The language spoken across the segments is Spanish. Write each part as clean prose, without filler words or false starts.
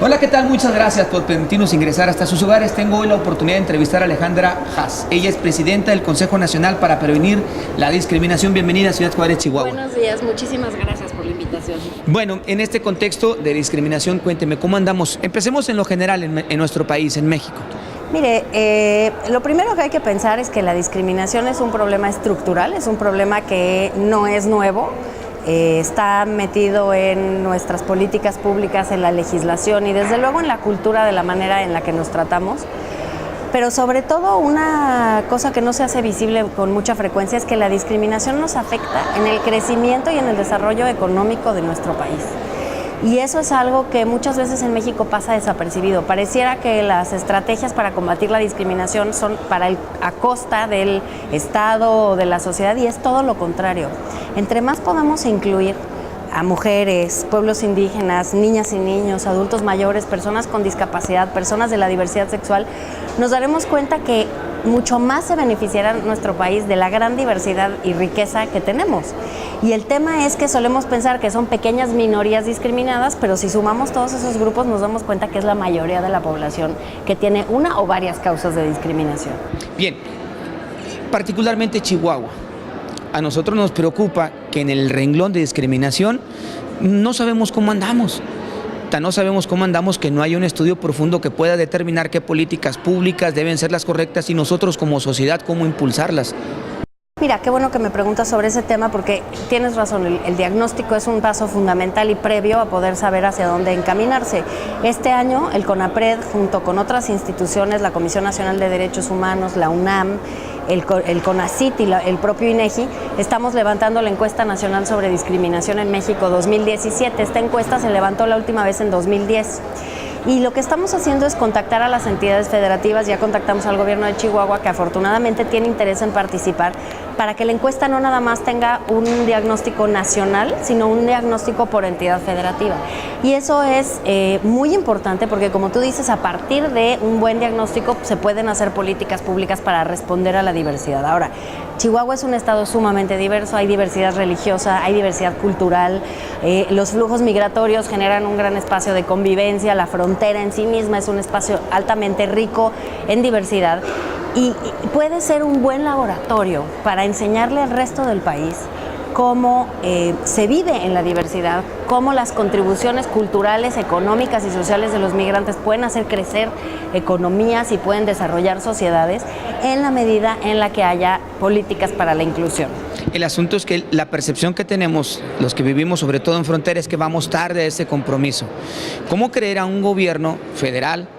Hola, ¿qué tal? Muchas gracias por permitirnos ingresar hasta sus hogares. Tengo hoy la oportunidad de entrevistar a Alejandra Haas. Ella es presidenta del Consejo Nacional para Prevenir la Discriminación. Bienvenida a Ciudad Juárez, Chihuahua. Buenos días, muchísimas gracias por la invitación. Bueno, en este contexto de discriminación, cuénteme, ¿cómo andamos? Empecemos en lo general en nuestro país, en México. Mire, lo primero que hay que pensar es que la discriminación es un problema estructural, es un problema que no es nuevo. Está metido en nuestras políticas públicas, en la legislación y desde luego en la cultura de la manera en la que nos tratamos. Pero sobre todo una cosa que no se hace visible con mucha frecuencia es que la discriminación nos afecta en el crecimiento y en el desarrollo económico de nuestro país. Y eso es algo que muchas veces en México pasa desapercibido. Pareciera que las estrategias para combatir la discriminación son a costa del Estado o de la sociedad, y es todo lo contrario. Entre más podamos incluir a mujeres, pueblos indígenas, niñas y niños, adultos mayores, personas con discapacidad, personas de la diversidad sexual, nos daremos cuenta que mucho más se beneficiará nuestro país de la gran diversidad y riqueza que tenemos. Y el tema es que solemos pensar que son pequeñas minorías discriminadas, pero si sumamos todos esos grupos nos damos cuenta que es la mayoría de la población que tiene una o varias causas de discriminación. Bien, particularmente Chihuahua. A nosotros nos preocupa que en el renglón de discriminación no sabemos cómo andamos. No sabemos cómo andamos que no hay un estudio profundo que pueda determinar qué políticas públicas deben ser las correctas y nosotros como sociedad cómo impulsarlas. Mira, qué bueno que me preguntas sobre ese tema porque tienes razón, el diagnóstico es un paso fundamental y previo a poder saber hacia dónde encaminarse. Este año el CONAPRED, junto con otras instituciones, la Comisión Nacional de Derechos Humanos, la UNAM, el CONACYT y el propio INEGI, estamos levantando la encuesta nacional sobre discriminación en México 2017. Esta encuesta se levantó la última vez en 2010. Y lo que estamos haciendo es contactar a las entidades federativas. Ya contactamos al gobierno de Chihuahua, que afortunadamente tiene interés en participar, para que la encuesta no nada más tenga un diagnóstico nacional, sino un diagnóstico por entidad federativa. Y eso es muy importante porque, como tú dices, a partir de un buen diagnóstico se pueden hacer políticas públicas para responder a la diversidad. Ahora, Chihuahua es un estado sumamente diverso, hay diversidad religiosa, hay diversidad cultural, los flujos migratorios generan un gran espacio de convivencia, la frontera en sí misma es un espacio altamente rico en diversidad y puede ser un buen laboratorio para enseñarle al resto del país cómo se vive en la diversidad, cómo las contribuciones culturales, económicas y sociales de los migrantes pueden hacer crecer economías y pueden desarrollar sociedades en la medida en la que haya políticas para la inclusión. El asunto es que la percepción que tenemos, los que vivimos sobre todo en frontera, es que vamos tarde a ese compromiso. ¿Cómo creer a un gobierno federal,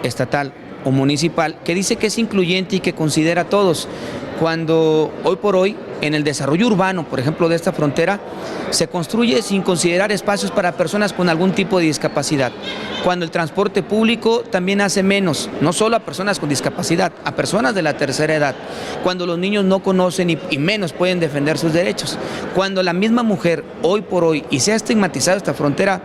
estatal o municipal que dice que es incluyente y que considera a todos, cuando hoy por hoy en el desarrollo urbano, por ejemplo, de esta frontera, se construye sin considerar espacios para personas con algún tipo de discapacidad? Cuando el transporte público también hace menos, no solo a personas con discapacidad, a personas de la tercera edad. Cuando los niños no conocen y menos pueden defender sus derechos. Cuando la misma mujer, hoy por hoy, y se ha estigmatizado esta frontera,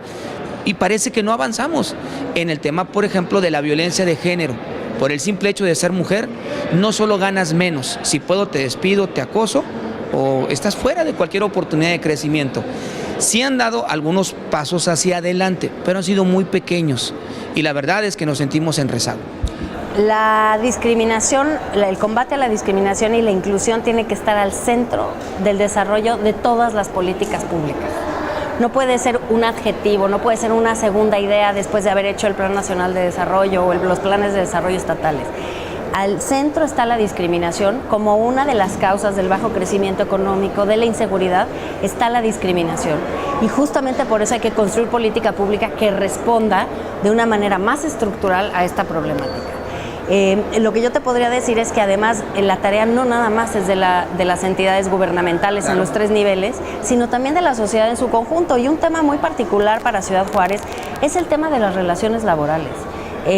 y parece que no avanzamos en el tema, por ejemplo, de la violencia de género. Por el simple hecho de ser mujer, no solo ganas menos, si puedo te despido, te acoso, o estás fuera de cualquier oportunidad de crecimiento. Sí han dado algunos pasos hacia adelante, pero han sido muy pequeños y la verdad es que nos sentimos en rezago. La discriminación, el combate a la discriminación y la inclusión tiene que estar al centro del desarrollo de todas las políticas públicas. No puede ser un adjetivo, no puede ser una segunda idea después de haber hecho el Plan Nacional de Desarrollo o los planes de desarrollo estatales. Al centro está la discriminación como una de las causas del bajo crecimiento económico, de la inseguridad, está la discriminación. Y justamente por eso hay que construir política pública que responda de una manera más estructural a esta problemática. Lo que yo te podría decir es que además la tarea no nada más es de las entidades gubernamentales, claro, en los 3 niveles, sino también de la sociedad en su conjunto. Y un tema muy particular para Ciudad Juárez es el tema de las relaciones laborales.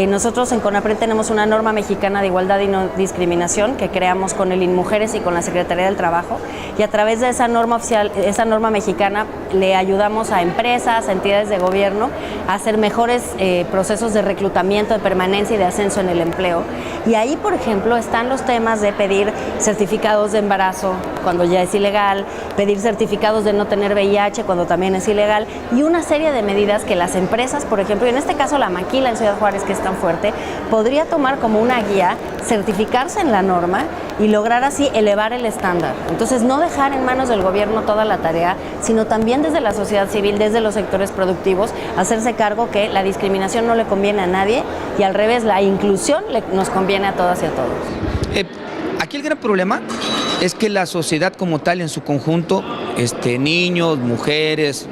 Nosotros en CONAPRED tenemos una norma mexicana de igualdad y no discriminación que creamos con el INMUJERES y con la Secretaría del Trabajo, y a través de esa norma oficial, esa norma mexicana, le ayudamos a empresas, a entidades de gobierno a hacer mejores procesos de reclutamiento, de permanencia y de ascenso en el empleo. Y ahí, por ejemplo, están los temas de pedir certificados de embarazo cuando ya es ilegal, pedir certificados de no tener VIH cuando también es ilegal, y una serie de medidas que las empresas, por ejemplo, y en este caso la Maquila en Ciudad Juárez, que es tan fuerte, podría tomar como una guía, certificarse en la norma y lograr así elevar el estándar. Entonces, no dejar en manos del gobierno toda la tarea, sino también desde la sociedad civil, desde los sectores productivos, hacerse cargo que la discriminación no le conviene a nadie y al revés, la inclusión nos conviene a todas y a todos. Aquí el gran problema es que la sociedad como tal en su conjunto, niños, mujeres,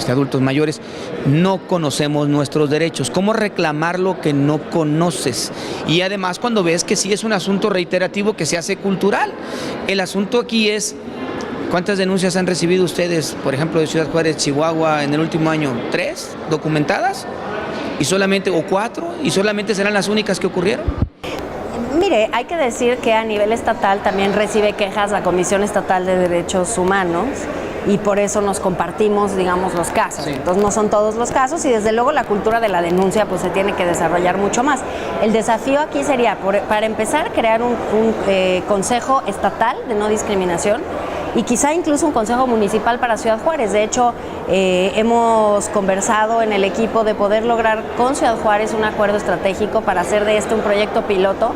adultos mayores, no conocemos nuestros derechos. ¿Cómo reclamar lo que no conoces? Y además cuando ves que sí es un asunto reiterativo que se hace cultural. El asunto aquí es, ¿cuántas denuncias han recibido ustedes, por ejemplo, de Ciudad Juárez, Chihuahua, en el último año? ¿3 documentadas? ¿Y solamente, o 4? ¿Y solamente serán las únicas que ocurrieron? Mire, hay que decir que a nivel estatal también recibe quejas la Comisión Estatal de Derechos Humanos y por eso nos compartimos, digamos, los casos. Sí. Entonces no son todos los casos y desde luego la cultura de la denuncia pues se tiene que desarrollar mucho más. El desafío aquí sería, para empezar, crear un consejo estatal de no discriminación y quizá incluso un consejo municipal para Ciudad Juárez. De hecho, hemos conversado en el equipo de poder lograr con Ciudad Juárez un acuerdo estratégico para hacer de un proyecto piloto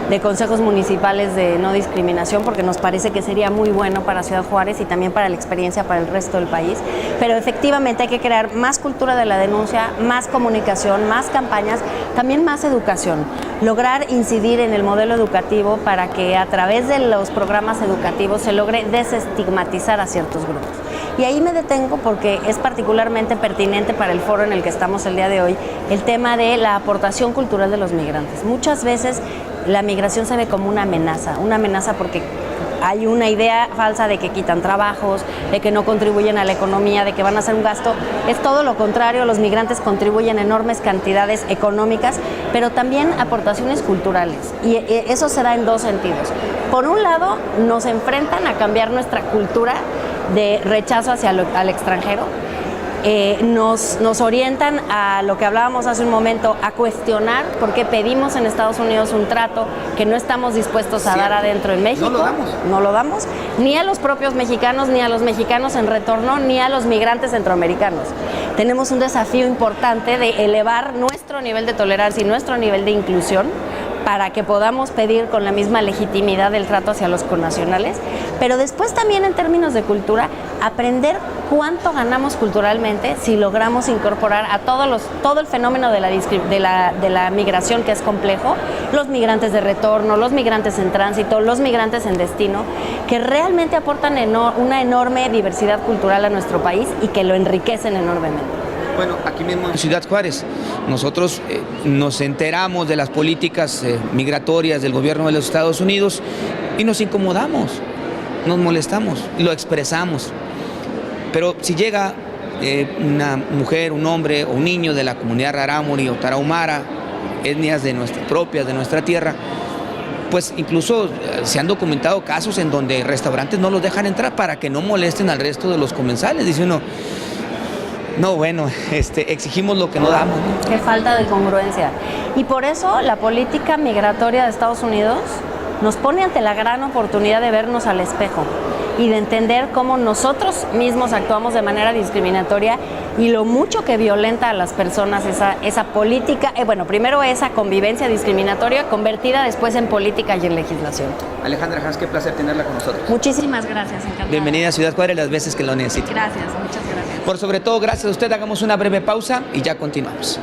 de consejos municipales de no discriminación, porque nos parece que sería muy bueno para Ciudad Juárez y también para la experiencia para el resto del país. Pero efectivamente hay que crear más cultura de la denuncia, más comunicación, más campañas, también más educación. Lograr incidir en el modelo educativo para que a través de los programas educativos se logre desestigmatizar a ciertos grupos. Y ahí me detengo porque es particularmente pertinente para el foro en el que estamos el día de hoy, el tema de la aportación cultural de los migrantes. Muchas veces la migración se ve como una amenaza porque hay una idea falsa de que quitan trabajos, de que no contribuyen a la economía, de que van a hacer un gasto. Es todo lo contrario, los migrantes contribuyen enormes cantidades económicas, pero también aportaciones culturales. Y eso se da en dos sentidos. Por un lado, nos enfrentan a cambiar nuestra cultura de rechazo hacia al extranjero. Nos orientan a lo que hablábamos hace un momento, a cuestionar por qué pedimos en Estados Unidos un trato que no estamos dispuestos a dar adentro en México. No lo damos, ni a los propios mexicanos, ni a los mexicanos en retorno, ni a los migrantes centroamericanos. Tenemos un desafío importante de elevar nuestro nivel de tolerancia y nuestro nivel de inclusión para que podamos pedir con la misma legitimidad el trato hacia los connacionales, pero después también en términos de cultura, aprender cuánto ganamos culturalmente si logramos incorporar a todo el fenómeno de la migración, que es complejo, los migrantes de retorno, los migrantes en tránsito, los migrantes en destino, que realmente aportan una enorme diversidad cultural a nuestro país y que lo enriquecen enormemente. Bueno, aquí mismo en Ciudad Juárez, nosotros nos enteramos de las políticas migratorias del gobierno de los Estados Unidos y nos incomodamos, nos molestamos, lo expresamos. Pero si llega una mujer, un hombre o un niño de la comunidad rarámuri o tarahumara, etnias propias de nuestra tierra, pues incluso se han documentado casos en donde restaurantes no los dejan entrar para que no molesten al resto de los comensales. Dice uno, no, bueno, exigimos lo que no damos, ¿no? Qué falta de congruencia. Y por eso la política migratoria de Estados Unidos nos pone ante la gran oportunidad de vernos al espejo y de entender cómo nosotros mismos actuamos de manera discriminatoria y lo mucho que violenta a las personas esa política, primero esa convivencia discriminatoria convertida después en política y en legislación. Alejandra Hans, qué placer tenerla con nosotros. Muchísimas gracias, encantada. Bienvenida a Ciudad Juárez las veces que lo necesite. Gracias, muchas gracias. Por sobre todo, gracias a usted, hagamos una breve pausa y ya continuamos.